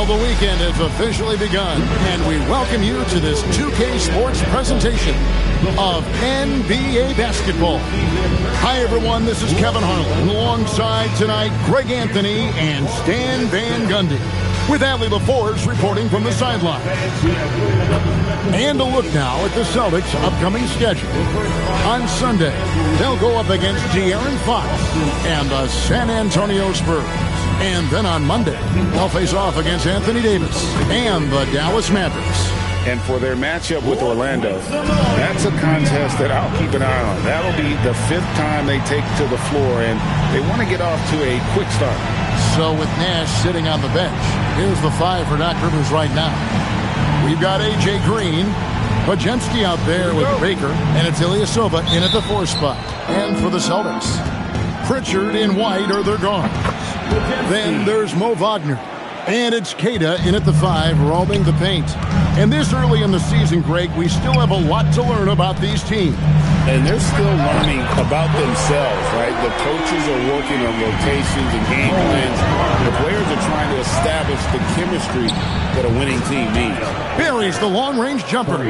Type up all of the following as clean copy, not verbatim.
Well, the weekend has officially begun, and we welcome you to this 2K Sports presentation of NBA basketball. Hi, everyone. This is Kevin Harlan, alongside tonight Greg Anthony and Stan Van Gundy, with Adley LaForce reporting from the sideline. And a look now at the Celtics' upcoming schedule. On Sunday, they'll go up against De'Aaron Fox and the San Antonio Spurs. And then on Monday, they'll face off against Anthony Davis and the Dallas Mavericks. And for their matchup with Orlando, that's a contest that I'll keep an eye on. That'll be the 5th time they take to the floor, and they want to get off to a quick start. So with Nash sitting on the bench, here's the 5 for Doc Rivers right now. We've got A.J. Green, Podziemski out there with Baker, and it's Ilyasova in at the 4 spot. And for the Celtics, Pritchard and White are their guards. Then there's Mo Wagner. And it's Keita in at the 5, roaming the paint. And this early in the season, Greg, we still have a lot to learn about these teams. And they're still learning about themselves, right? The coaches are working on rotations and game plans. The players are trying to establish the chemistry that a winning team needs. Buries the long-range jumper.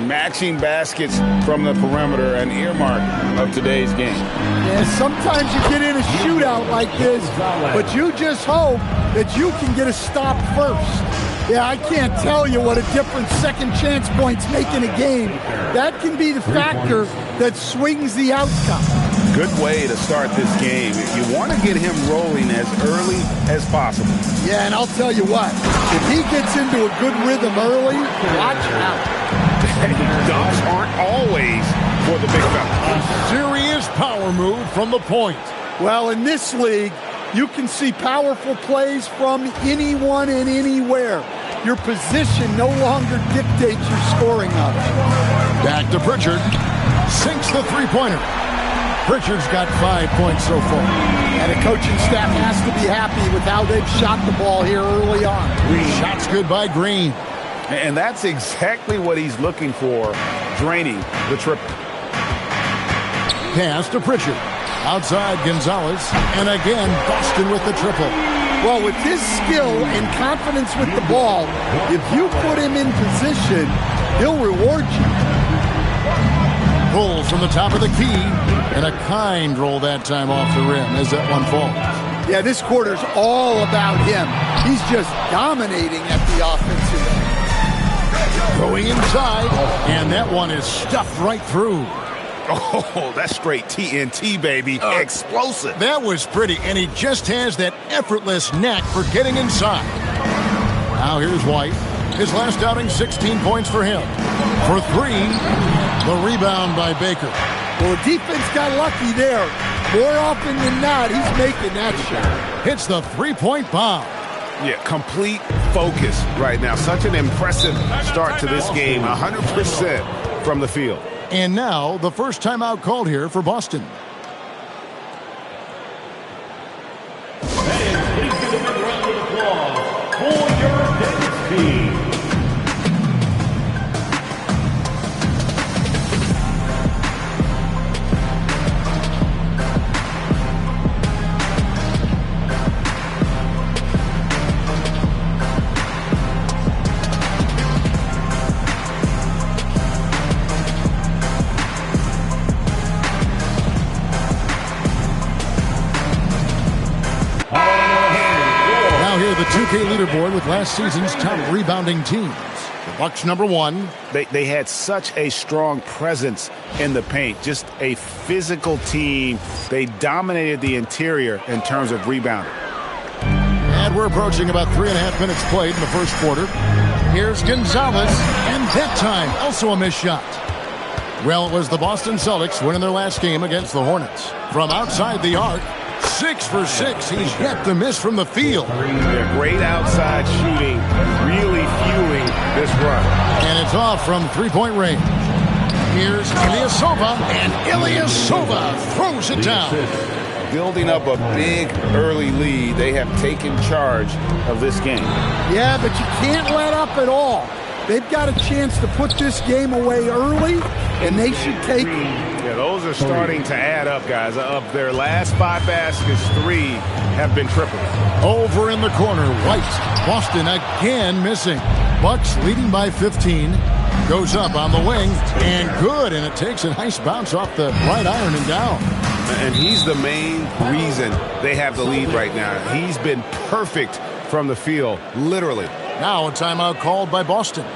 Matching baskets from the perimeter, an earmark of today's game. Yeah, sometimes you get in a shootout like this, but you just hope that you can get a stop first. Yeah, I can't tell you what a difference second chance points make in a game. That can be the factor that swings the outcome. Good way to start this game. You want to get him rolling as early as possible. Yeah, and I'll tell you what, if he gets into a good rhythm early, watch out. Dunks aren't always for the big fella. A serious power move from the point. Well, in this league, you can see powerful plays from anyone and anywhere. Your position no longer dictates your scoring options. Back to Pritchard. Sinks the three-pointer. Pritchard's got 5 points so far. And the coaching staff has to be happy with how they've shot the ball here early on. Shots good by Green. And that's exactly what he's looking for, draining the triple. Pass to Pritchard. Outside Gonzalez. And again, Boston with the triple. Well, with his skill and confidence with the ball, if you put him in position, he'll reward you. Pulls from the top of the key. And a kind roll that time off the rim as that one falls. Yeah, this quarter's all about him. He's just dominating at the offensive end. Going inside, and that one is stuffed right through. Oh, that's straight TNT, baby. Explosive. That was pretty, and he just has that effortless knack for getting inside. Now here's White. His last outing, 16 points for him. For 3, the rebound by Baker. Well, the defense got lucky there. More often than not, he's making that shot. Hits the three-point bomb. Yeah, complete focus right now. Such an impressive start to this game. 100% from the field. And now, the first timeout called here for Boston. And please give a big round of applause for your Dennis team. The 2K leaderboard with last season's top rebounding teams. The Bucks number 1. They had such a strong presence in the paint. Just a physical team. They dominated the interior in terms of rebounding. And we're approaching about 3.5 minutes played in the first quarter. Here's Gonzalez, and that time also a missed shot. Well, it was the Boston Celtics winning their last game against the Hornets. From outside the arc, 6 for 6. He's yet to miss from the field. They're great outside shooting, really fueling this run. And it's off from three-point range. Here's Ilyasova, and Ilyasova throws it down. Building up a big early lead, they have taken charge of this game. Yeah, but you can't let up at all. They've got a chance to put this game away early, and they should take it. Yeah, those are starting to add up, guys. Of their last 5 baskets, 3 have been triples. Over in the corner, White. Boston again missing. Bucks leading by 15. Goes up on the wing, and good, and it takes a nice bounce off the right iron and down. And he's the main reason they have the lead right now. He's been perfect from the field, literally. Now a timeout called by Boston. And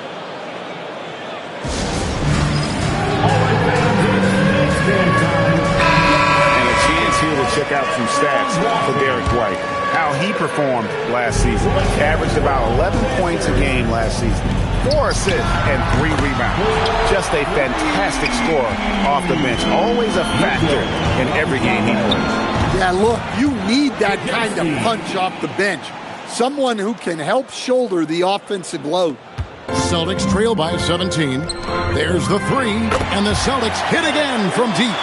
a chance here to check out some stats for Derek White. How he performed last season. Averaged about 11 points a game last season. 4 assists and 3 rebounds. Just a fantastic scorer off the bench. Always a factor in every game he plays. Yeah, look, you need that kind of punch off the bench. Someone who can help shoulder the offensive load. Celtics trail by 17. There's the 3, and the Celtics hit again from deep.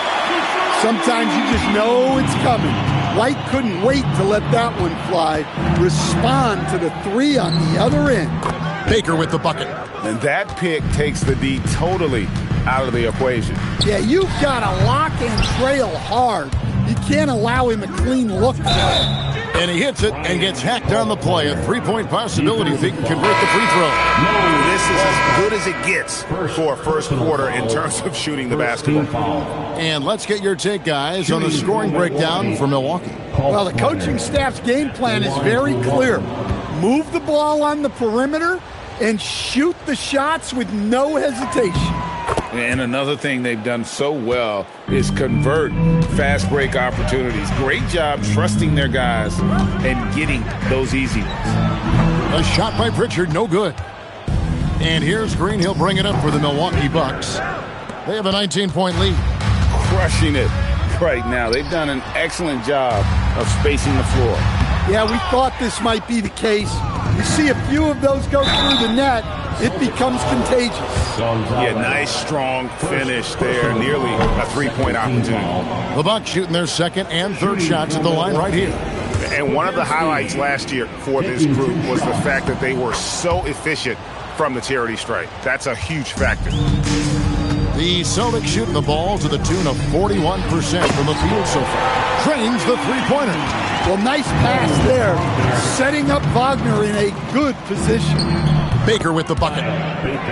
Sometimes you just know it's coming. White couldn't wait to let that one fly. Respond to the 3 on the other end. Baker with the bucket. And that pick takes the D totally out of the equation. Yeah, you've got to lock and trail hard. You can't allow him a clean look. And he hits it and gets hacked on the play. A 3-point possibility if he can convert the free throw. This is as good as it gets for a first quarter in terms of shooting the basketball. And let's get your take, guys, on the scoring breakdown for Milwaukee. Well, the coaching staff's game plan is very clear. Move the ball on the perimeter and shoot the shots with no hesitation. And another thing they've done so well is convert fast break opportunities. Great job trusting their guys and getting those easy ones. A shot by Pritchard, no good. And here's Green. He'll bring it up for the Milwaukee Bucks. They have a 19-point lead. Crushing it right now. They've done an excellent job of spacing the floor. Yeah, we thought this might be the case. You see a few of those go through the net, it becomes contagious. Yeah, nice, strong finish there. Nearly a 3-point opportunity. The Bucks shooting their second and third shots at the line right here. And one of the highlights last year for this group was the fact that they were so efficient from the charity stripe. That's a huge factor. The Celtics shooting the ball to the tune of 41% from the field so far. Trains the three-pointer. Well, nice pass there, setting up Wagner in a good position. Baker with the bucket.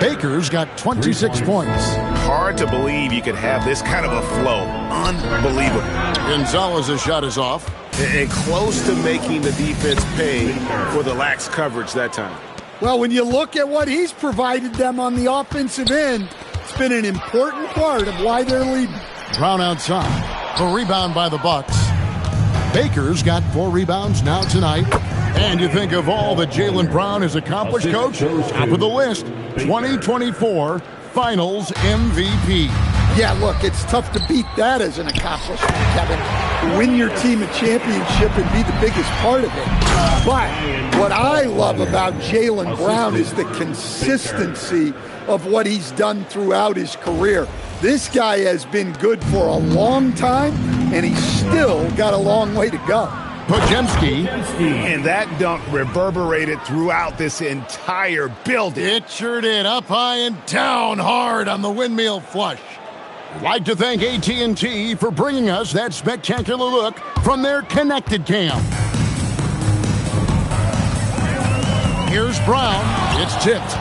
Baker's got 26 points. Hard to believe you could have this kind of a flow. Unbelievable. Gonzalez's shot is off. And close to making the defense pay for the lax coverage that time. Well, when you look at what he's provided them on the offensive end, it's been an important part of why they're leading. Brown outside. A rebound by the Bucks. Baker's got 4 rebounds now tonight. And you think of all that Jaylen Brown has accomplished, Coach? Top of the list, 2024 Finals MVP. Yeah, look, it's tough to beat that as an accomplishment, Kevin. Win your team a championship and be the biggest part of it. But what I love about Jaylen Brown is the consistency of what he's done throughout his career. This guy has been good for a long time, and he's still got a long way to go. Podziemski. And that dunk reverberated throughout this entire building. It sure did. Up high and down hard on the windmill flush. I'd like to thank AT&T for bringing us that spectacular look from their connected cam. Here's Brown. It's tipped.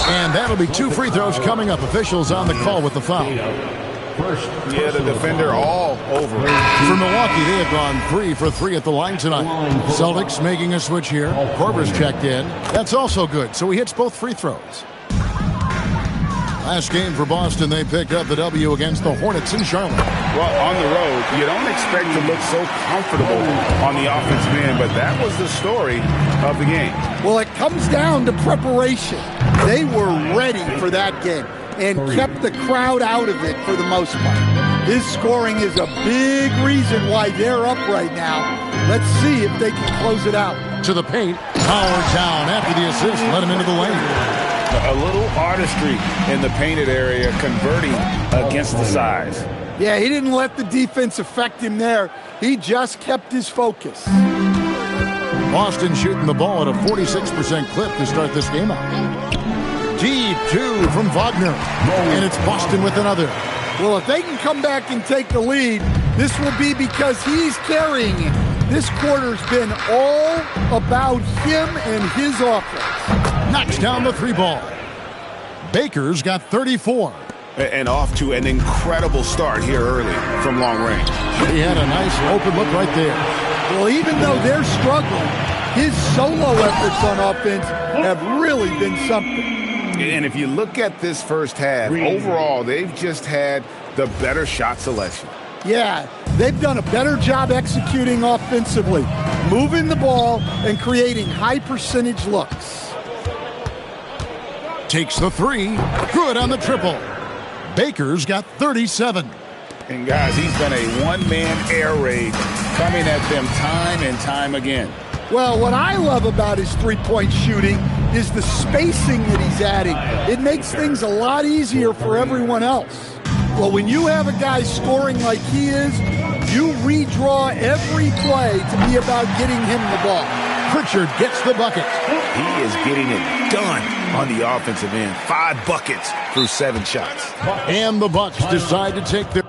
And that'll be 2 free throws coming up. Officials on the call with the foul. Yeah, the defender all over it. For Milwaukee, they have gone 3 for 3 at the line tonight. Celtics making a switch here. Korver's checked in. That's also good, so he hits both free throws. Last game for Boston, they picked up the W against the Hornets in Charlotte. Well, on the road, you don't expect to look so comfortable on the offensive end, but that was the story of the game. Well, it comes down to preparation. They were ready for that game and kept the crowd out of it for the most part. His scoring is a big reason why they're up right now. Let's see if they can close it out. To the paint, power down after the assist, let him into the lane. A little artistry in the painted area, converting against the size. Yeah, he didn't let the defense affect him there. He just kept his focus. Boston shooting the ball at a 46% clip to start this game out. Deep two from Wagner. And it's Boston with another. Well, if they can come back and take the lead, this will be because he's carrying it. This quarter's been all about him and his offense. Knocks down the three ball. Baker's got 34. And off to an incredible start here early from long range. He had a nice open look right there. Well, even though they're struggling, his solo efforts on offense have really been something. And if you look at this first half, overall, they've just had the better shot selection. Yeah, they've done a better job executing offensively, moving the ball and creating high percentage looks. Takes the three. Good on the triple. Baker's got 37. And guys, he's been a one-man air raid coming at them time and time again. Well, what I love about his three-point shooting is the spacing that he's adding. It makes things a lot easier for everyone else. Well, when you have a guy scoring like he is, you redraw every play to be about getting him the ball. Pritchard gets the bucket. He is getting it done on the offensive end. 5 buckets through 7 shots. And the Bucks decide to take their...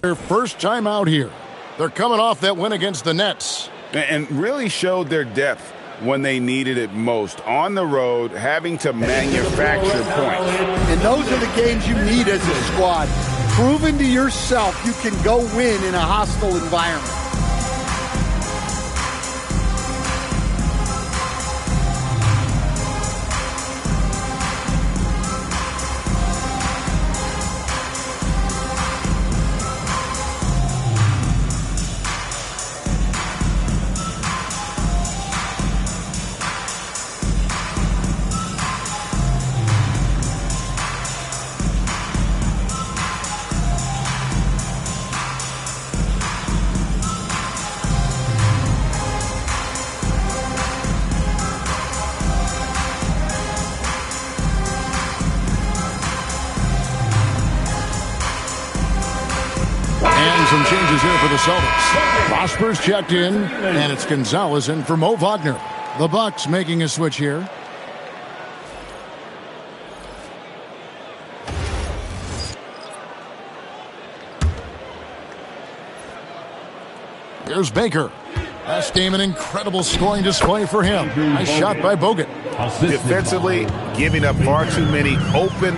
their first time out here. They're coming off that win against the Nets. And really showed their depth when they needed it most. On the road, having to manufacture points. And those are the games you need as a squad. Proving to yourself you can go win in a hostile environment. Some changes here for the Celtics. Prosper's checked in, and it's Gonzalez in for Mo Wagner. The Bucks making a switch here. Here's Baker. Last game, an incredible scoring display for him. Nice shot by Bogut. Defensively, giving up far too many open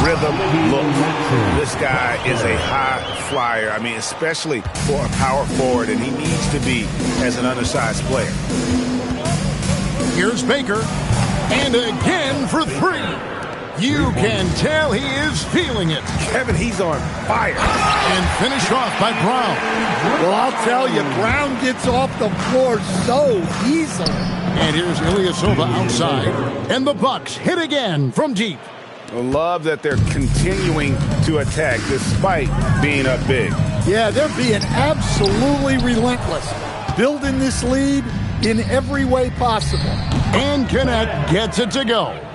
rhythm looks. This guy is a high flyer. I mean, especially for a power forward, and he needs to be as an undersized player. Here's Baker. And again for 3. You can tell he is feeling it. Kevin, he's on fire. And finished off by Brown. Well, I'll tell you, Brown gets off the floor so easily. And here's Ilyasova outside. And the Bucks hit again from deep. I love that they're continuing to attack despite being up big. Yeah, they're being absolutely relentless. Building this lead in every way possible. And Connect gets it to go.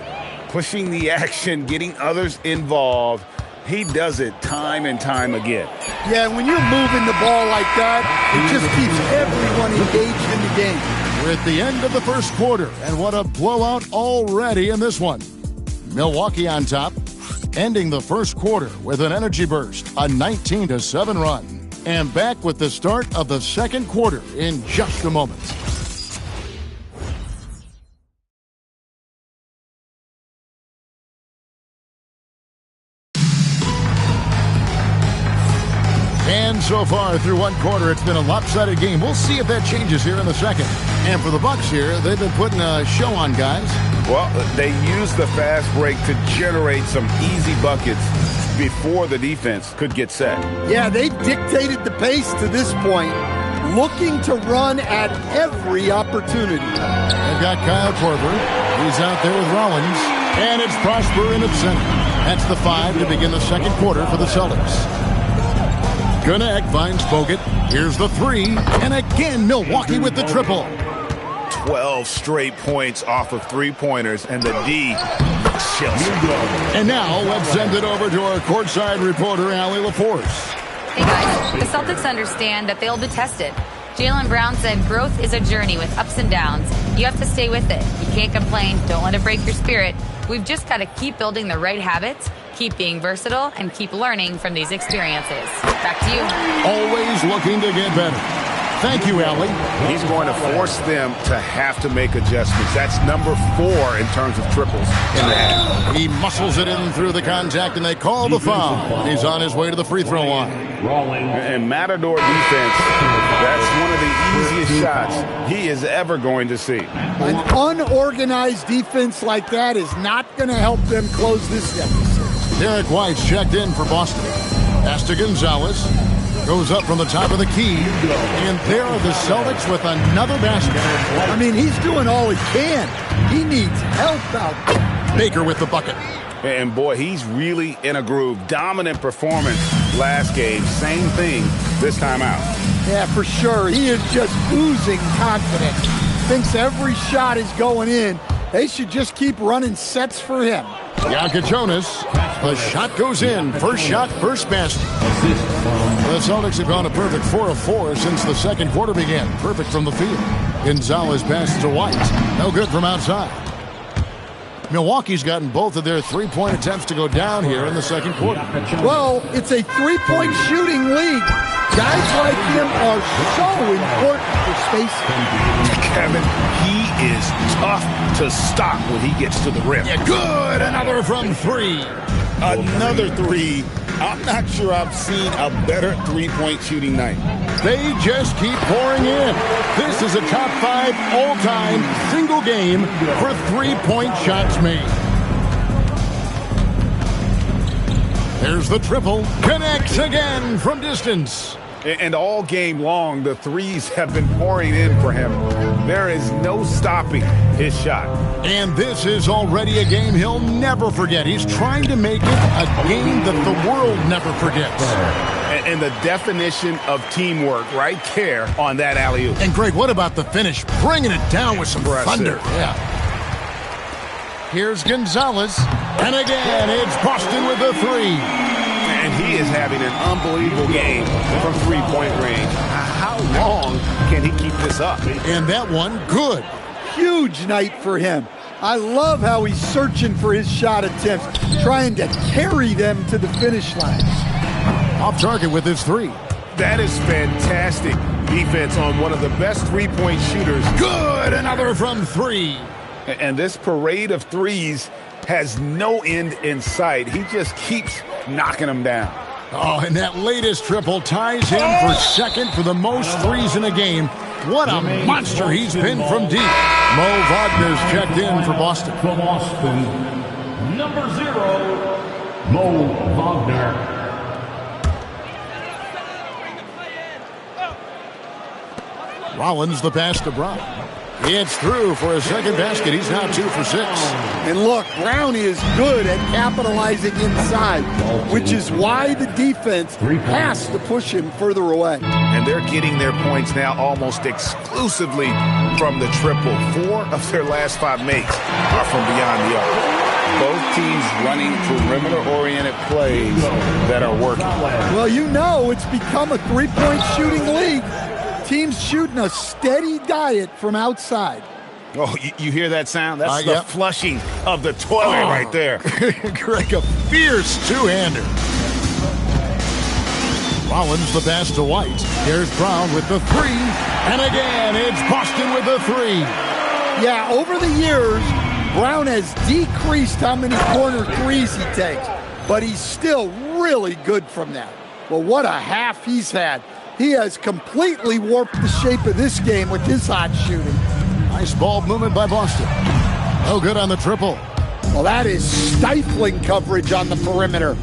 Pushing the action, getting others involved. He does it time and time again. Yeah, when you're moving the ball like that, it just keeps everyone engaged in the game. We're at the end of the first quarter, and what a blowout already in this one. Milwaukee on top, ending the first quarter with an energy burst, a 19-7 run. And back with the start of the second quarter in just a moment. And so far through one quarter, it's been a lopsided game. We'll see if that changes here in the second. And for the Bucks here, they've been putting a show on, guys. Well, they used the fast break to generate some easy buckets before the defense could get set. Yeah, they've dictated the pace to this point, looking to run at every opportunity. They've got Kyle Korver. He's out there with Rollins. And it's Prosper in the center. That's the 5 to begin the second quarter for the Celtics. Gannett finds Bogut. Here's the three. And again, Milwaukee with the triple. 12 straight points off of three-pointers, and the D chills. And now let's send it over to our courtside reporter, Allie LaForce. Hey guys, the Celtics understand that they'll be tested. Jaylen Brown said growth is a journey with ups and downs. You have to stay with it. You can't complain. Don't let it break your spirit. We've just got to keep building the right habits, keep being versatile, and keep learning from these experiences. Back to you. Always looking to get better. Thank you, Allie. He's going to force them to have to make adjustments. That's number 4 in terms of triples in the half. He muscles it in through the contact, and they call the foul. And he's on his way to the free throw line. And Matador defense, that's one of the easiest shots he is ever going to see. An unorganized defense like that is not going to help them close this deficit. Derek White's checked in for Boston. Pass to Gonzalez. Goes up from the top of the key. And there are the Celtics with another basket. I mean, he's doing all he can. He needs help out there. Baker with the bucket. And boy, he's really in a groove. Dominant performance last game. Same thing this time out. Yeah, for sure. He is just oozing confidence. Thinks every shot is going in. They should just keep running sets for him. Yaka Jonas. The shot goes in. First shot, first basket. The Celtics have gone a perfect 4 of 4 since the second quarter began. Perfect from the field. Gonzalez passes to White. No good from outside. Milwaukee's gotten both of their three-point attempts to go down here in the second quarter. Well, it's a three-point shooting league. Guys like him are so important for spacing. Kevin, he is tough to stop when he gets to the rim. Yeah, good. Another from 3. Another 3. I'm not sure I've seen a better three-point shooting night. They just keep pouring in. This is a top 5 all-time single game for three-point shots made. There's the triple. Connects again from distance. And all game long, the threes have been pouring in for him. There is no stopping his shot. And this is already a game he'll never forget. He's trying to make it a game that the world never forgets. And the definition of teamwork right there on that alley-oop. And Greg, what about the finish? Bringing it down with some thunder. Yeah. Here's Gonzalez. And again, it's Boston with the 3. And he is having an unbelievable game from three-point range. How long can he keep this up? And that one, good. Huge night for him. I love how he's searching for his shot attempts, trying to carry them to the finish line. Off target with his 3. That is fantastic defense on one of the best three-point shooters. Good, another from 3. And this parade of threes has no end in sight. He just keeps knocking them down. Oh, and that latest triple ties him for second for the most threes in a game. What a monster he's been from deep. Mo Wagner's checked in for Boston. For Boston, number 0, Mo Wagner. Rollins the pass to Brown. It's through for a second basket. He's now 2 for 6. And look, Brown is good at capitalizing inside, which is why the defense has to push him further away. And they're getting their points now almost exclusively from the triple. 4 of their last 5 makes are from beyond the arc. Both teams running perimeter-oriented plays that are working. Well, you know it's become a three-point shooting league. Teams shooting a steady diet from outside. Oh, you hear that sound? That's the flushing of the toilet right there. Greg, a fierce two-hander. Rollins the pass to White. Here's Brown with the 3. And again, it's Boston with the 3. Yeah, over the years, Brown has decreased how many corner threes he takes, but he's still really good from that. Well, what a half he's had. He has completely warped the shape of this game with his hot shooting. Nice ball movement by Boston. No good on the triple. Well, that is stifling coverage on the perimeter.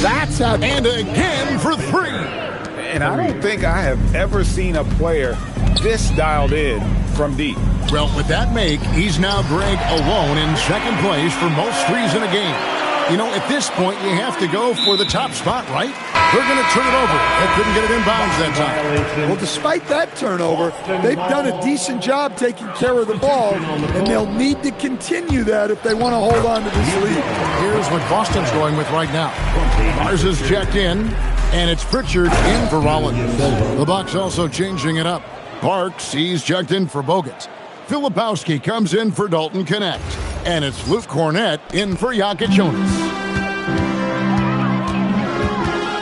That's how. And again for 3. And I don't think I have ever seen a player this dialed in from deep. Well, with that make, he's now, Greg, alone in second place for most threes in a game. You know, at this point, you have to go for the top spot, right? They're going to turn it over. They couldn't get it inbounds that time. Well, despite that turnover, they've done a decent job taking care of the ball, and they'll need to continue that if they want to hold on to this lead. Here's what Boston's going with right now. Mars is checked in, and it's Pritchard in for Rollins. The Bucks also changing it up. Parks, he's checked in for Bogut. Filipowski comes in for Dalton Connect. And it's Luke Cornett in for Jokic Jonas.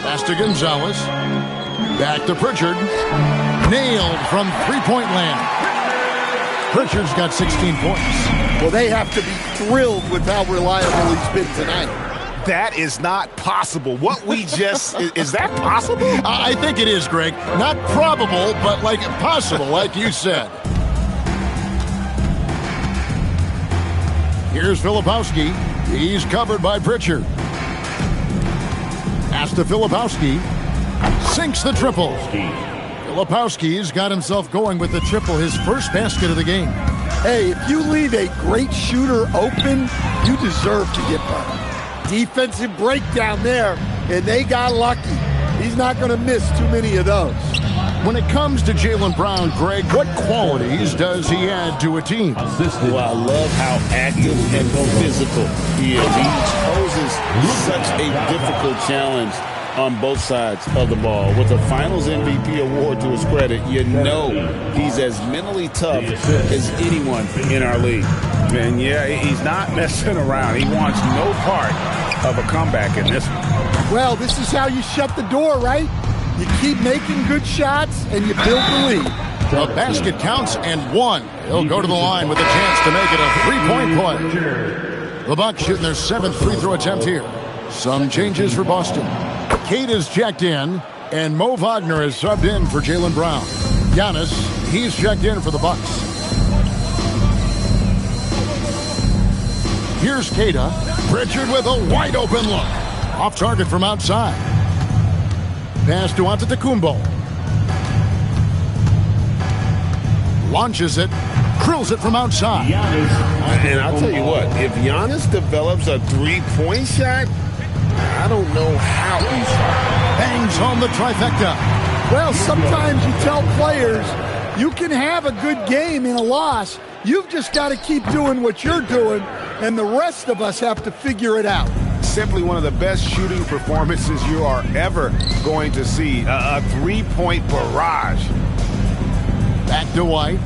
Pass to Gonzalez. Back to Pritchard. Nailed from three-point land. Pritchard's got 16 points. Well, they have to be thrilled with how reliable he's been tonight. That is not possible. What we just... is that possible? I think it is, Greg. Not probable, but like possible, like you said. Here's Filipowski. He's covered by Pritchard. Pass to Filipowski. Sinks the triple. Filipowski's got himself going with the triple, his first basket of the game. Hey, if you leave a great shooter open, you deserve to get burned. Defensive breakdown there, and they got lucky. He's not going to miss too many of those. When it comes to Jaylen Brown, Greg, what qualities does he add to a team? Well, I love how active and physical he is. He poses such a difficult challenge on both sides of the ball. With a Finals MVP award to his credit, you know he's as mentally tough as anyone in our league. And yeah, he's not messing around. He wants no part of a comeback in this one. Well, this is how you shut the door, right? You keep making good shots, and you build the lead. The basket counts and one. He'll go to the line with a chance to make it a three-point play. The Bucks shooting their 7th free throw attempt here. Some changes for Boston. Kate is checked in, and Mo Wagner is subbed in for Jaylen Brown. Giannis, he's checked in for the Bucks. Here's Keita. Pritchard with a wide-open look. Off target from outside. Pass to Antetokounmpo. Launches it. Drills it from outside. And I'll tell you what, if Giannis develops a three-point shot, I don't know how he's starting. Bangs home the trifecta. Well, sometimes you tell players you can have a good game in a loss. You've just got to keep doing what you're doing, and the rest of us have to figure it out. Simply one of the best shooting performances you are ever going to see. A three-point barrage. Back to White.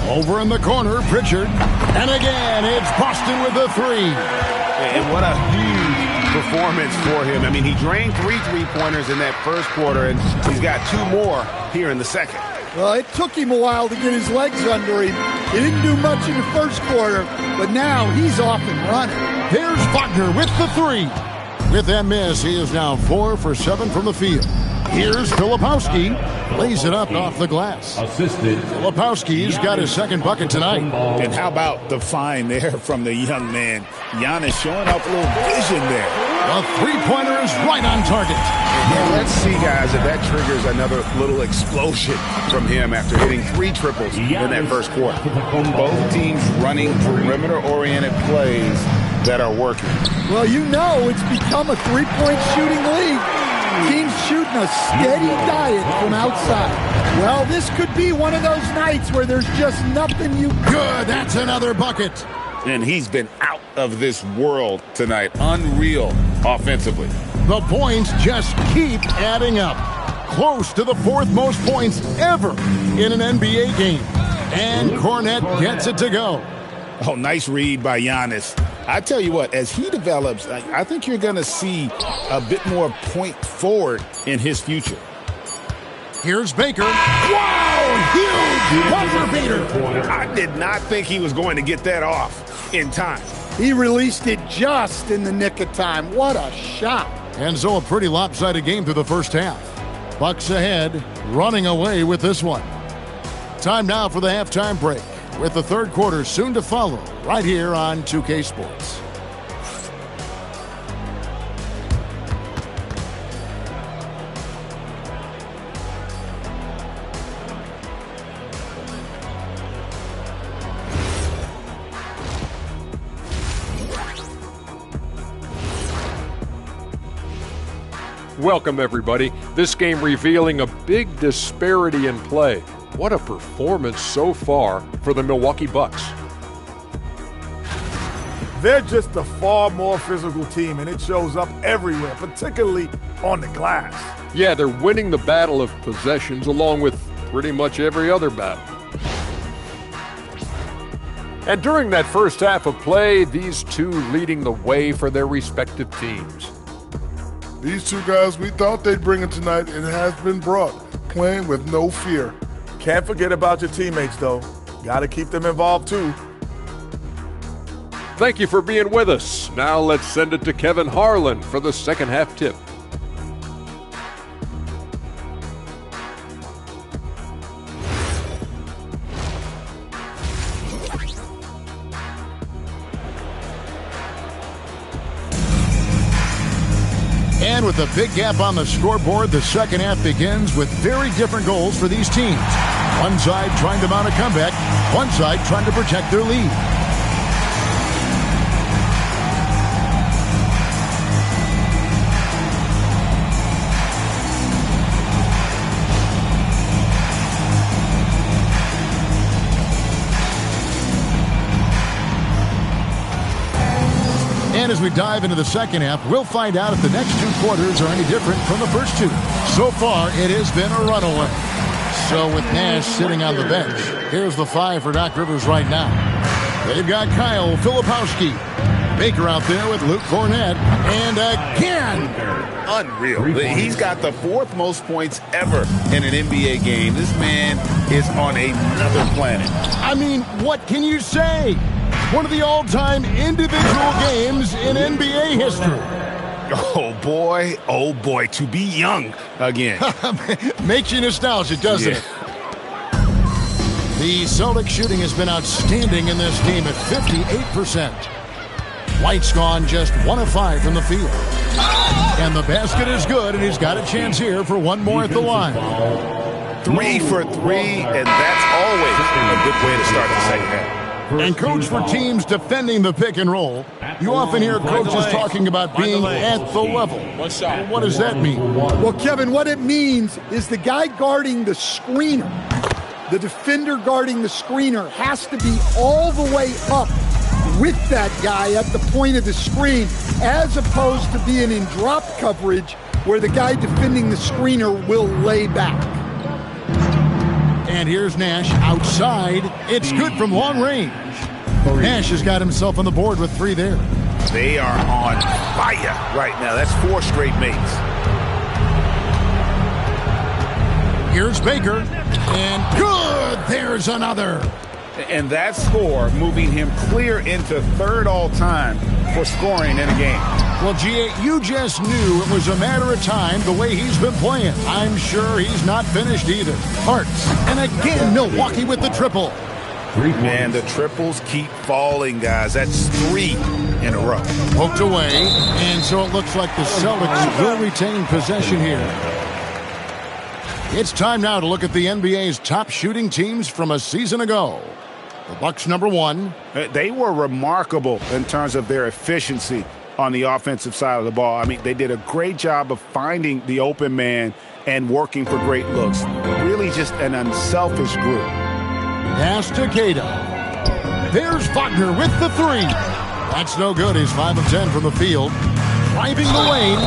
Over in the corner, Pritchard. And again, it's Boston with the three. And what a huge performance for him. I mean, he drained 3 3-pointers in that first quarter, and he's got 2 more here in the second. Well, it took him a while to get his legs under him. He didn't do much in the first quarter, but now he's off and running. Here's Wagner with the three. With that miss, he is now 4 for 7 from the field. Here's Filipowski. Lays it up off the glass. Assisted. Filipowski's got his second bucket tonight. And how about the find there from the young man? Giannis showing off a little vision there. The three-pointer is right on target. Yeah, let's see, guys, if that triggers another little explosion from him after hitting 3 triples in that first quarter. Both teams running perimeter-oriented plays that are working. Well, you know it's become a three-point shooting league. Teams shooting a steady diet from outside. Well, this could be one of those nights where there's just nothing you... Good, that's another bucket. And he's been out of this world tonight. Unreal offensively. The points just keep adding up. Close to the 4th most points ever in an NBA game. And Cornett gets it to go. Oh, nice read by Giannis. I tell you what, as he develops, I think you're going to see a bit more point forward in his future. Here's Baker. Wow, huge buzzer beater. I did not think he was going to get that off in time. He released it just in the nick of time. What a shot. And so a pretty lopsided game through the first half. Bucks ahead, running away with this one. Time now for the halftime break, with the third quarter soon to follow, right here on 2K Sports. Welcome, everybody. This game revealing a big disparity in play. What a performance so far for the Milwaukee Bucks. They're just a far more physical team, and it shows up everywhere, particularly on the glass. Yeah, they're winning the battle of possessions along with pretty much every other battle. And during that first half of play, these two leading the way for their respective teams. These two guys, we thought they'd bring it tonight. It has been brought, playing with no fear. Can't forget about your teammates, though. Got to keep them involved, too. Thank you for being with us. Now let's send it to Kevin Harlan for the second half tip. And with a big gap on the scoreboard, the second half begins with very different goals for these teams. One side trying to mount a comeback, one side trying to protect their lead. And as we dive into the second half, we'll find out if the next two quarters are any different from the first two. So far, it has been a runaway. So with Nash sitting on the bench, here's the five for Doc Rivers right now. They've got Kyle Filipowski, Baker out there with Luke Cornett, and again. Unreal. He's got the fourth most points ever in an NBA game. This man is on another planet. I mean, what can you say? One of the all-time individual games in NBA history. Oh boy, to be young again. Makes you nostalgic, doesn't it? The Celtics shooting has been outstanding in this game at 58%. White's gone just 1 of 5 from the field. And the basket is good, and he's got a chance here for one more at the line. 3 for 3, and that's always a good way to start the second half. And coach, for teams defending the pick and roll, you often hear coaches talking about being at the level. Well, what does that mean? Well, Kevin, what it means is the guy guarding the screener, the defender guarding the screener, has to be all the way up with that guy at the point of the screen, as opposed to being in drop coverage where the guy defending the screener will lay back. And here's Nash outside. It's good from long range. Nash has got himself on the board with 3 there. They are on fire right now. That's 4 straight mates. Here's Baker. And good! There's another. And that score moving him clear into 3rd all-time for scoring in a game. Well, G.A., you just knew it was a matter of time the way he's been playing. I'm sure he's not finished either. Hartz. And again, Milwaukee with the triple. Man, the triples keep falling, guys. That's 3 in a row. Poked away, and so it looks like the Celtics will retain possession here. It's time now to look at the NBA's top shooting teams from a season ago. The Bucks, number 1. They were remarkable in terms of their efficiency on the offensive side of the ball. I mean, they did a great job of finding the open man and working for great looks. Really just an unselfish group. Pass to Cato. There's Wagner with the 3. That's no good. He's 5 of 10 from the field. Driving the lane.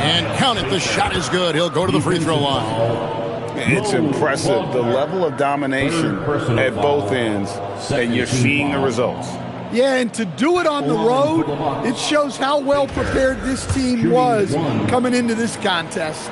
And count it. The shot is good. He'll go to the free throw line. It's impressive, the level of domination at both ends, and you're seeing the results. Yeah, and to do it on the road, it shows how well prepared this team was coming into this contest.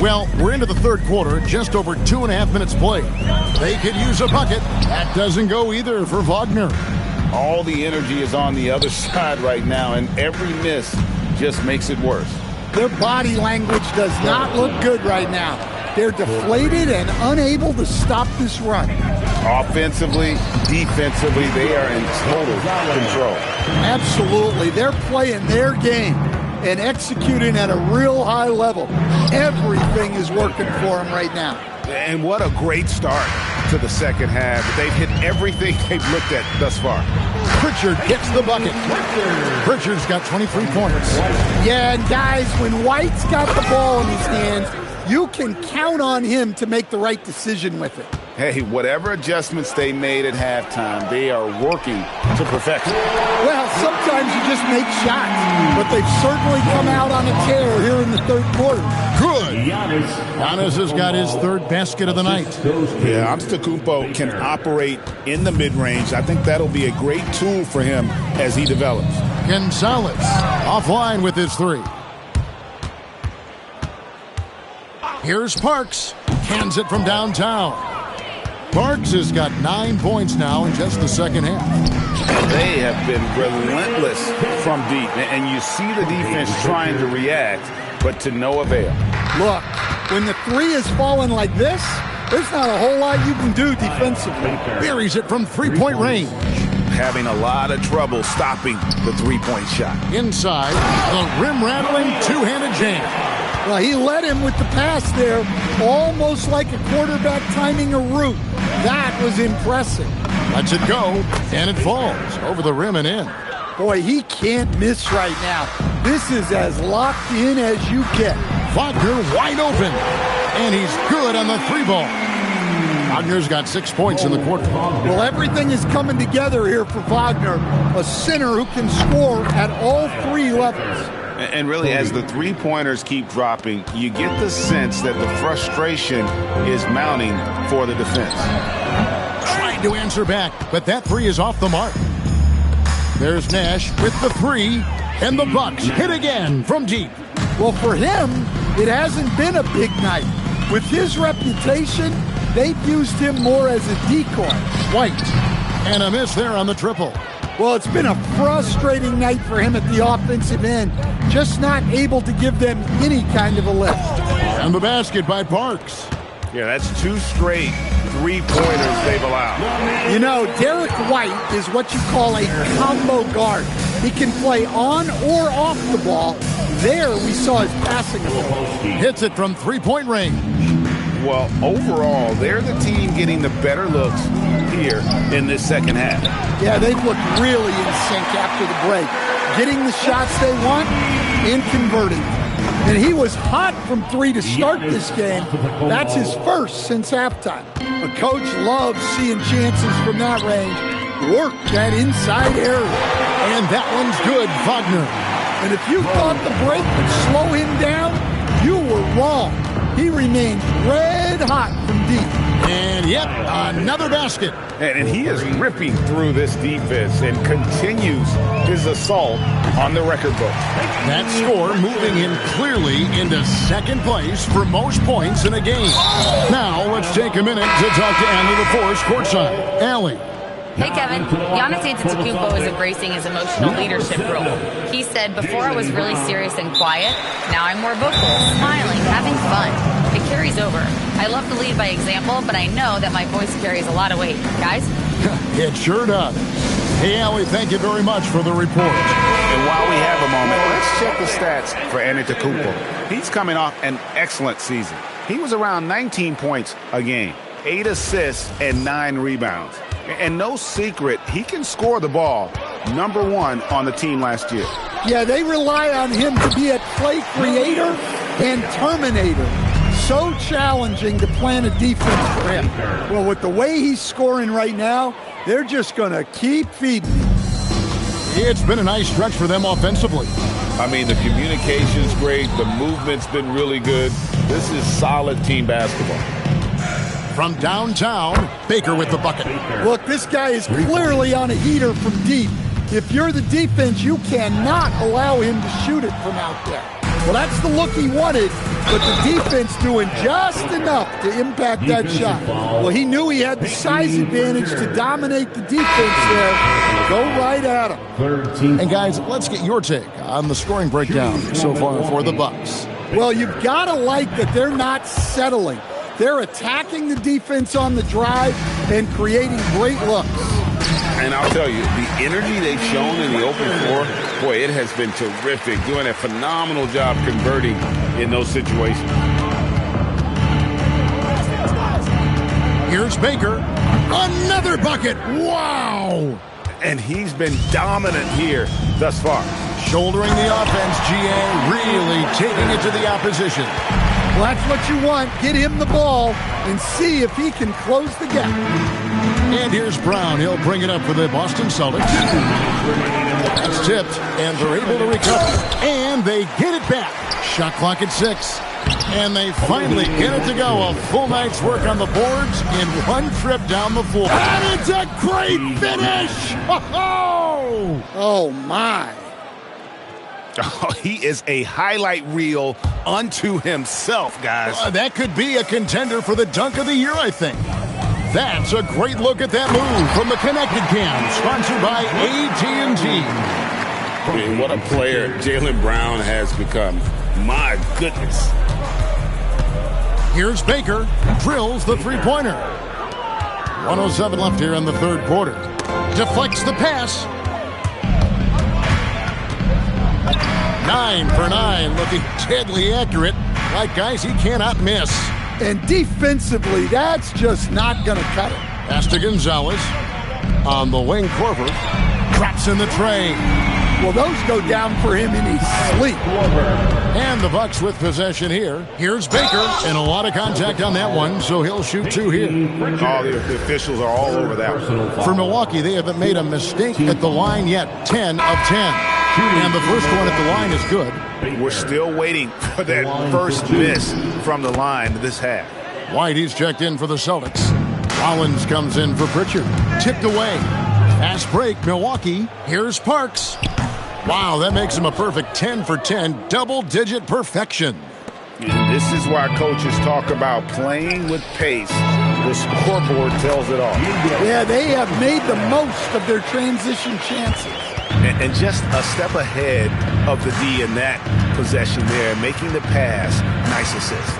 Well, we're into the third quarter, just over 2.5 minutes played. They could use a bucket. That doesn't go either for Wagner. All the energy is on the other side right now, and every miss just makes it worse. Their body language does not look good right now. They're deflated and unable to stop this run. Offensively, defensively, they are in total control. Absolutely. They're playing their game and executing at a real high level. Everything is working for them right now. And what a great start to the second half. They've hit everything they've looked at thus far. Pritchard gets the bucket. Pritchard's got 23 points. Yeah, and guys, when White's got the ball in his hands, you can count on him to make the right decision with it. Hey, whatever adjustments they made at halftime, they are working to perfection. Well, sometimes you just make shots, but they've certainly come out on a tear here in the third quarter. Good. Giannis has got his third basket of the night. Yeah, Antetokounmpo can operate in the mid-range. I think that'll be a great tool for him as he develops. Gonzalez offline with his three. Here's Parks. Cans it from downtown. Parks has got 9 points now in just the second half. They have been relentless from deep, and you see the defense trying to react, but to no avail. Look, when the three is falling like this, there's not a whole lot you can do defensively. Buries it from three-point range. Having a lot of trouble stopping the three-point shot. Inside, the rim-rattling two-handed jam. Well, he led him with the pass there, almost like a quarterback timing a route. That was impressive. Lets it go, and it falls over the rim and in. Boy, he can't miss right now. This is as locked in as you get. Wagner wide open, and he's good on the three ball. Wagner's got 6 points in the quarter. Well, everything is coming together here for Wagner, a center who can score at all three levels. And really, as the three-pointers keep dropping, you get the sense that the frustration is mounting for the defense. Trying to answer back, but that three is off the mark. There's Nash with the three, and the Bucks hit again from deep. Well, for him, it hasn't been a big night. With his reputation, they've used him more as a decoy. White, and a miss there on the triple. Well, it's been a frustrating night for him at the offensive end, just not able to give them any kind of a lift. And the basket by Parks. Yeah, that's 2 straight three-pointers they've allowed. You know, Derek White is what you call a combo guard. He can play on or off the ball. There we saw his passing ability. Hits it from three-point range. Well, overall, they're the team getting the better looks here in this second half. Yeah, they've looked really in sync after the break. Getting the shots they want and converting. And he was hot from three to start this game. That's his first since halftime. A coach loves seeing chances from that range. Work that inside area. And that one's good, Wagner. And if you thought the break would slow him down, you were wrong. He remained red hot from deep. And yet, another basket. And he is ripping through this defense and continues his assault on the record book. That score moving him clearly into second place for most points in a game. Now, let's take a minute to talk to Allie LaForce courtside. Allie. Hey, Kevin. Giannis Antetokounmpo is embracing his emotional leadership role. He said, before I was really serious and quiet, now I'm more vocal, smiling, having fun. It carries over. I love to lead by example, but I know that my voice carries a lot of weight. Guys? It sure does. Hey, Allie, thank you very much for the report. And while we have a moment, let's check the stats for Antetokounmpo. He's coming off an excellent season. He was around 19 points a game, 8 assists, and 9 rebounds. And no secret, he can score the ball. #1 on the team last year. Yeah, they rely on him to be a play creator and terminator. So challenging to plan a defense for him. Well, with the way he's scoring right now, they're just going to keep feeding. It's been a nice stretch for them offensively. I mean, the communication's great. The movement's been really good. This is solid team basketball. From downtown, Baker with the bucket. Look, this guy is clearly on a heater from deep. If you're the defense, you cannot allow him to shoot it from out there. Well, that's the look he wanted, but the defense doing just enough to impact that shot. Well, he knew he had the size advantage to dominate the defense there. Go right at him. And guys, let's get your take on the scoring breakdown so far for the Bucks. Well, you've got to like that they're not settling. They're attacking the defense on the drive and creating great looks. And I'll tell you, the energy they've shown in the open floor, boy, it has been terrific. Doing a phenomenal job converting in those situations. Here's Baker. Another bucket. Wow. And he's been dominant here thus far. Shouldering the offense, GA, really taking it to the opposition. Well, that's what you want. Get him the ball and see if he can close the gap. And here's Brown. He'll bring it up for the Boston Celtics. That's tipped, and they're able to recover. And they get it back. Shot clock at 6. And they finally get it to go. A full night's work on the boards in one trip down the floor. And it's a great finish! Oh, my. Oh, he is a highlight reel unto himself, guys. That could be a contender for the dunk of the year, I think. That's a great look at that move from the Connected Cam, sponsored by AT&T. I mean, what a player Jaylen Brown has become. My goodness. Here's Baker, drills the three-pointer. 1:07 left here in the third quarter. Deflects the pass. 9 for 9, looking deadly accurate. Like guys he cannot miss. And defensively, that's just not going to cut it. Pass to Gonzalez. On the wing, Korver. Drops in the tray. Well, those go down for him in his sleep. And the Bucks with possession here. Here's Baker, and a lot of contact on that one, so he'll shoot 2 here. All the officials are all over that one. For Milwaukee, they haven't made a mistake at the line yet. 10 of 10. And the first one at the line is good. We're still waiting for that first miss from the line this half. White, he's checked in for the Celtics. Rollins comes in for Pritchard. Tipped away. Fast break, Milwaukee. Here's Parks. Wow, that makes him a perfect 10 for 10, double-digit perfection. And this is why coaches talk about playing with pace. The scoreboard tells it all. Yeah, they have made the most of their transition chances. And just a step ahead of the D in that possession there, making the pass. Nice assist.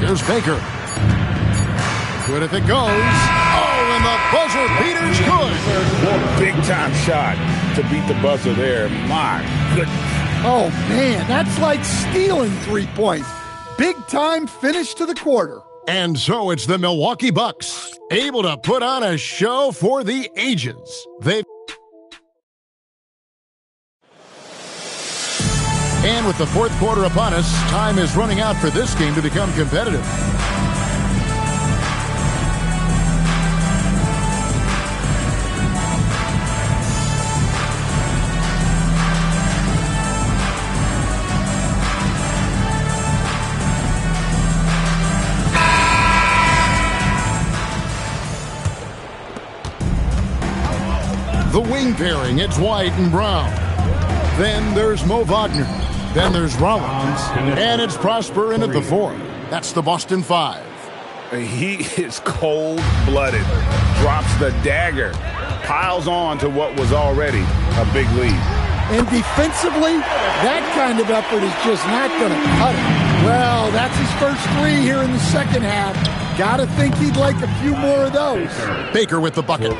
Here's Baker. Good if it goes. Oh, and the buzzer beater's good. Big-time shot to beat the buzzer there. My goodness. Oh, man, that's like stealing 3 points. Big-time finish to the quarter. And so it's the Milwaukee Bucks, able to put on a show for the ages. And with the fourth quarter upon us, time is running out for this game to become competitive. The wing pairing, it's White and Brown. Then there's Mo Wagner. Then there's Rollins. And it's Prosper in at the 4. That's the Boston 5. He is cold-blooded. Drops the dagger. Piles on to what was already a big lead. And defensively, that kind of effort is just not going to cut it. Well, that's his first 3 here in the second half. Gotta think he'd like a few more of those. Baker with the bucket.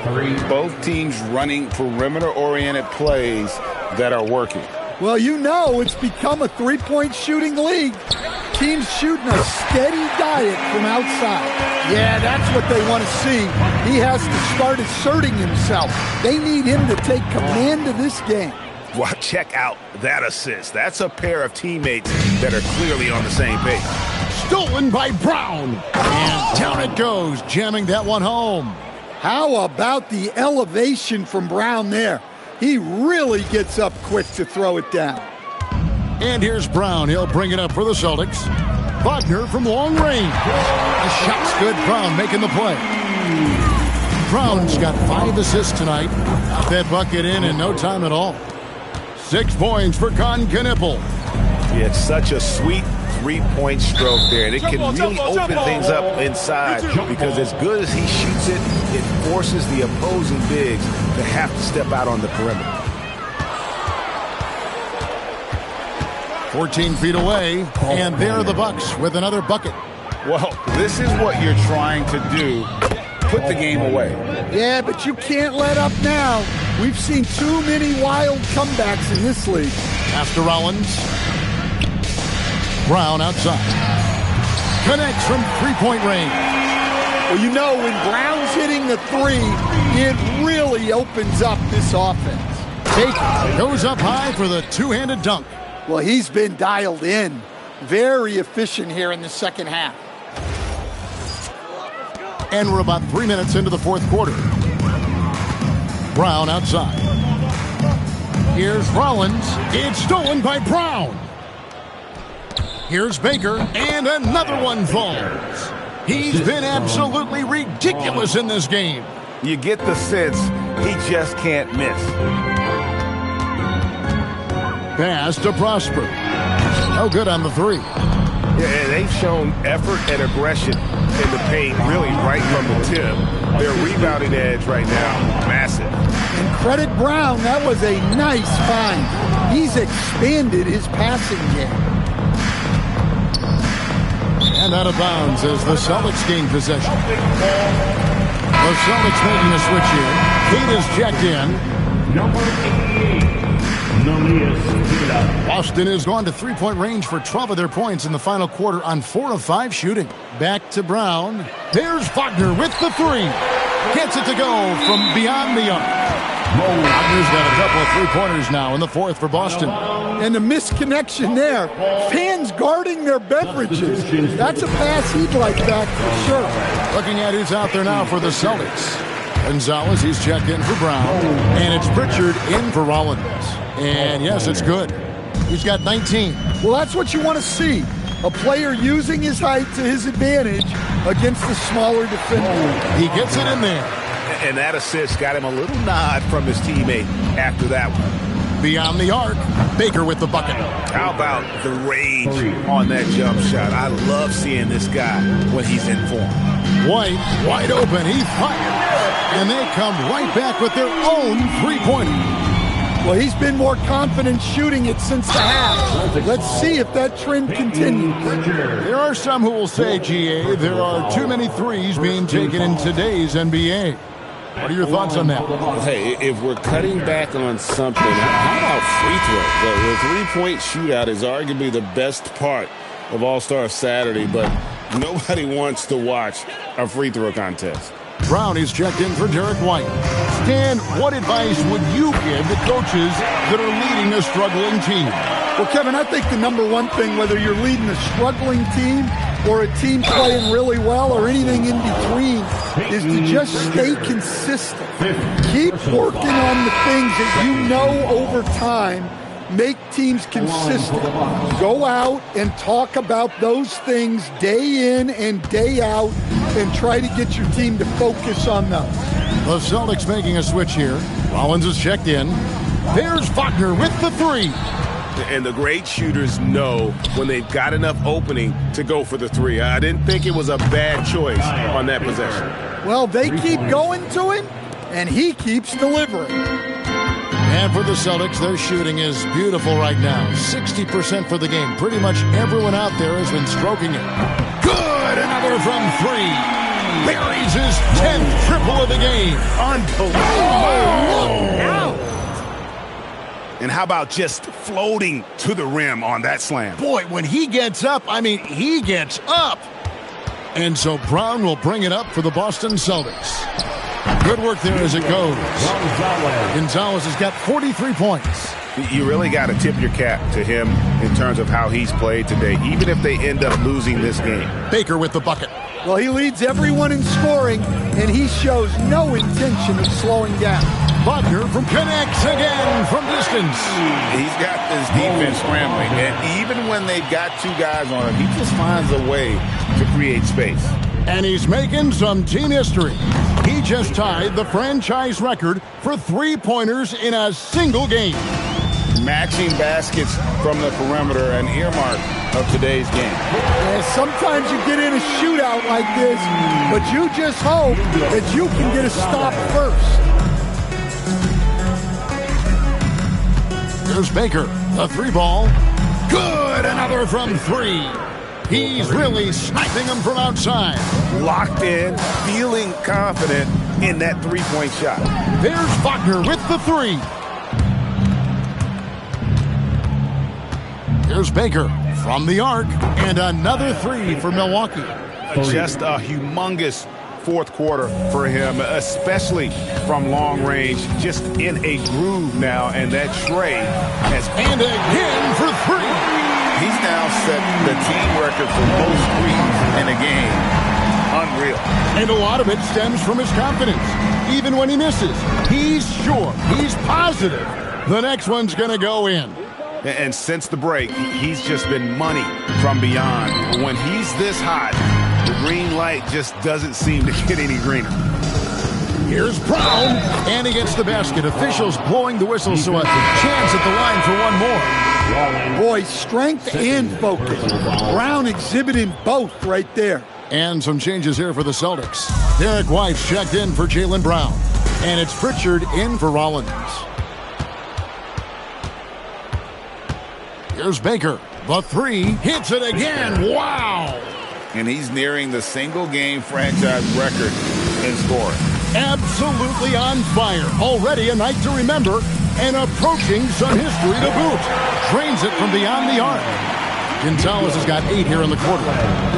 Both teams running perimeter-oriented plays that are working. Well, you know it's become a three-point shooting league. Teams shooting a steady diet from outside. Yeah, that's what they want to see. He has to start asserting himself. They need him to take command of this game. Well, check out that assist. That's a pair of teammates that are clearly on the same page. Stolen by Brown. And down it goes, jamming that one home. How about the elevation from Brown there? He really gets up quick to throw it down. And here's Brown. He'll bring it up for the Celtics. Wagner from long range. The shot's good. Brown making the play. Brown's got 5 assists tonight. Got that bucket in no time at all. 6 points for Knipple. Yeah, it's such a sweet three-point stroke there, and it can really open things up inside because as good as he shoots it, it forces the opposing bigs to have to step out on the perimeter. 14 feet away, and there are the Bucks with another bucket. Well, this is what you're trying to do. Put the game away. Yeah, but you can't let up now. We've seen too many wild comebacks in this league. After Rollins. Brown outside. Connects from three-point range. Well, you know, when Brown's hitting the three, it really opens up this offense. Baker goes up high for the two-handed dunk. Well, he's been dialed in. Very efficient here in the second half. And we're about 3 minutes into the fourth quarter. Brown outside. Here's Rollins. It's stolen by Brown. Here's Baker, and another one falls. He's been absolutely ridiculous in this game. You get the sense he just can't miss. Pass to Prosper. No good on the three. Yeah, they've shown effort and aggression in the paint, really right from the tip. Their rebounding edge right now, massive. And credit Brown, that was a nice find. He's expanded his passing game. And out of bounds as the Celtics gain possession. The Celtics making a switch here. Kane is checked in. Number 88. Boston has gone to three-point range for 12 of their points in the final quarter on 4 of 5 shooting. Back to Brown. There's Wagner with the three. Gets it to go from beyond the arc. Wagner's got a couple of three-pointers now in the fourth for Boston. And the misconnection there. Fans guarding their beverages. That's a pass he'd like back for sure. Looking at who's out there now for the Celtics. Gonzalez, he's checked in for Brown. And it's Pritchard in for Rollins. And yes, it's good. He's got 19. Well, that's what you want to see. A player using his height to his advantage against the smaller defender. He gets it in there. And that assist got him a little nod from his teammate after that one. Beyond the arc, Baker with the bucket. How about the rage on that jump shot? I love seeing this guy when he's in form. White, wide open, he fired. And they come right back with their own three-pointer. Well, he's been more confident shooting it since the half. Let's see if that trend continues. There are some who will say, GA, there are too many threes being taken in today's NBA. What are your thoughts on that? Hey, if we're cutting back on something, how about free throws? The three-point shootout is arguably the best part of All-Star Saturday, but nobody wants to watch a free throw contest. Brown is checked in for Derek White. Stan, what advice would you give the coaches that are leading a struggling team? Well, Kevin, I think the number one thing, whether you're leading a struggling team or a team playing really well or anything in between, is to just stay consistent. Keep working on the things that you know over time make teams consistent. Go out and talk about those things day in and day out and try to get your team to focus on those. The Celtics making a switch here. Rollins is checked in. There's Wagner with the three. And the great shooters know when they've got enough opening to go for the three. I didn't think it was a bad choice on that possession. Well, they keep going to him, and he keeps delivering. And for the Celtics, their shooting is beautiful right now. 60% for the game. Pretty much everyone out there has been stroking it. Good! Another from three. Buries his 10th triple of the game. Unbelievable. And how about just floating to the rim on that slam? Boy, when he gets up, I mean, he gets up. And so Brown will bring it up for the Boston Celtics. Good work there as it goes. Gonzalez has got 43 points. You really got to tip your cap to him in terms of how he's played today, even if they end up losing this game. Baker with the bucket. Well, he leads everyone in scoring, and he shows no intention of slowing down. Wagner connects again from distance. He's got this defense scrambling, and even when they've got two guys on him, he just finds a way to create space. And he's making some team history. He just tied the franchise record for three-pointers in a single game. matching baskets from the perimeter, an earmark of today's game. Yeah, sometimes you get in a shootout like this, but you just hope that you can get a stop first. Here's Baker, the three ball. Good, another from three. He's really sniping them from outside. Locked in, feeling confident in that three-point shot. There's Wagner with the three. Here's Baker from the arc, and another three for Milwaukee. Just a humongous fourth quarter for him, especially from long range, just in a groove now, and that tray has... And again for three. He's now set the team record for most threes in a game. Unreal. And a lot of it stems from his confidence. Even when he misses, he's sure, he's positive the next one's going to go in. And since the break, he's just been money from beyond. When he's this hot, the green light just doesn't seem to get any greener. Here's Brown, and he gets the basket. Officials blowing the whistle, so a chance at the line for one more. Boy, strength and focus. Brown exhibiting both right there. And some changes here for the Celtics. Derek White's checked in for Jaylen Brown. And it's Pritchard in for Rollins. Here's Baker. The three hits it again. Wow! And he's nearing the single-game franchise record in scoring. Absolutely on fire. Already a night to remember, and approaching some history to boot. Drains it from beyond the arc. Gonzalez has got 8 here in the quarter.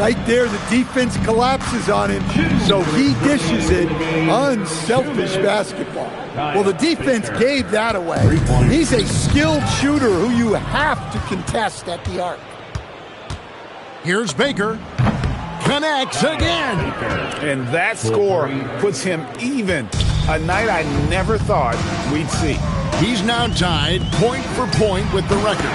Right there, the defense collapses on him, so he dishes it. Unselfish basketball. Well, the defense gave that away. He's a skilled shooter who you have to contest at the arc. Here's Baker. Connects again. And that score puts him even. A night I never thought we'd see. He's now tied point for point with the record.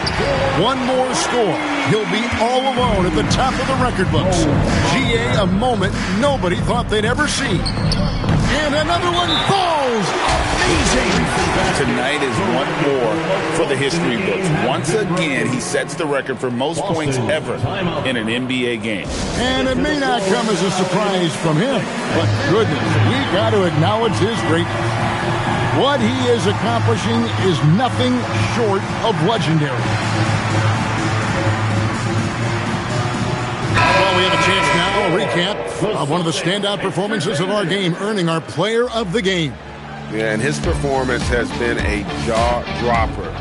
One more score. He'll be all alone at the top of the record books. GA, a moment nobody thought they'd ever see. And another one falls. Amazing. Tonight is one more for the history books. Once again, he sets the record for most points ever in an NBA game. And it may not come as a surprise from him, but goodness, we got to acknowledge his greatness. What he is accomplishing is nothing short of legendary. Well, we have a chance now, a recap of one of the standout performances of our game, earning our player of the game. Yeah, and his performance has been a jaw-dropper.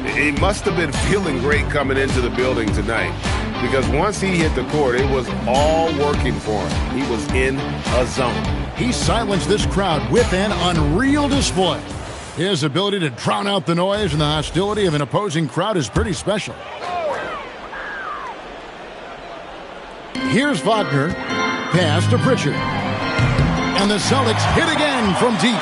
He must have been feeling great coming into the building tonight, because once he hit the court, it was all working for him. He was in a zone. He silenced this crowd with an unreal display. His ability to drown out the noise and the hostility of an opposing crowd is pretty special. Here's Wagner. Pass to Pritchard. And the Celtics hit again from deep.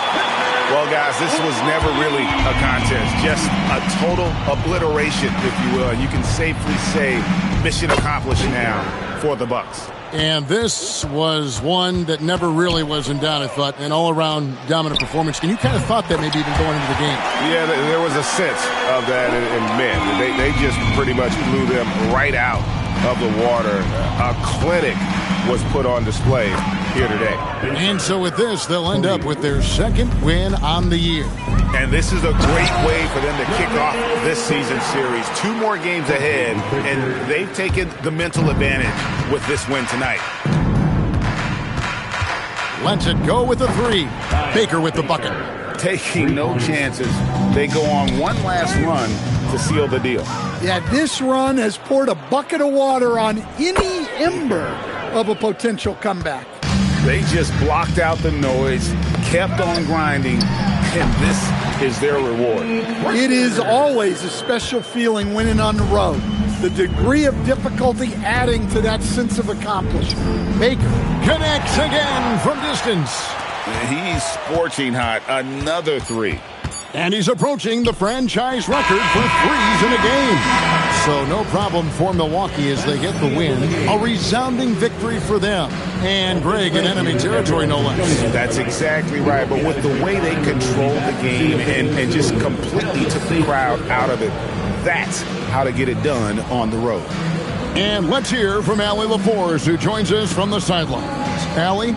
Well, guys, this was never really a contest. Just a total obliteration, if you will. You can safely say mission accomplished now for the Bucks. And this was one that never really was in doubt, I thought, an all-around dominant performance. And you kind of thought that maybe even going into the game. Yeah, there was a sense of that in men. They just pretty much blew them right out of the water. A clinic was put on display here today. And so with this, they'll end up with their second win on the year. And this is a great way for them to kick off this season series. 2 more games ahead, and they've taken the mental advantage with this win tonight. Lets it go with the three. Baker with the bucket. Taking no chances. They go on one last run to seal the deal. Yeah, this run has poured a bucket of water on any ember of a potential comeback. They just blocked out the noise, kept on grinding, and this is their reward. It is always a special feeling winning on the road. The degree of difficulty adding to that sense of accomplishment. Baker connects again from distance. He's scorching hot. Another three. And he's approaching the franchise record for threes in a game. So no problem for Milwaukee as they get the win. A resounding victory for them. And Greg in enemy territory, no less. That's exactly right. But with the way they controlled the game and just completely took the crowd out of it, that's how to get it done on the road. And let's hear from Allie LaForce, who joins us from the sidelines. Allie?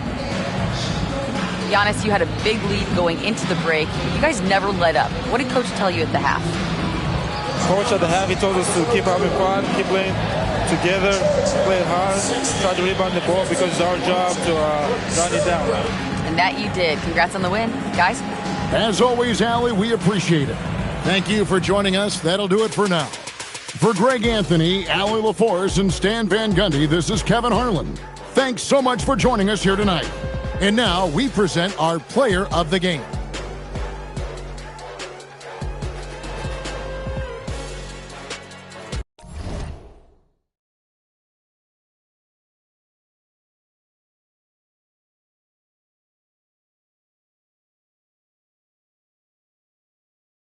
Giannis, you had a big lead going into the break. You guys never let up. What did Coach tell you at the half? Coach at the half, he told us to keep having fun, keep playing together, play hard, try to rebound the ball because it's our job to run it down. And that you did. Congrats on the win, guys. As always, Allie, we appreciate it. Thank you for joining us. That'll do it for now. For Greg Anthony, Allie LaForce, and Stan Van Gundy, this is Kevin Harlan. Thanks so much for joining us here tonight. And now we present our player of the game.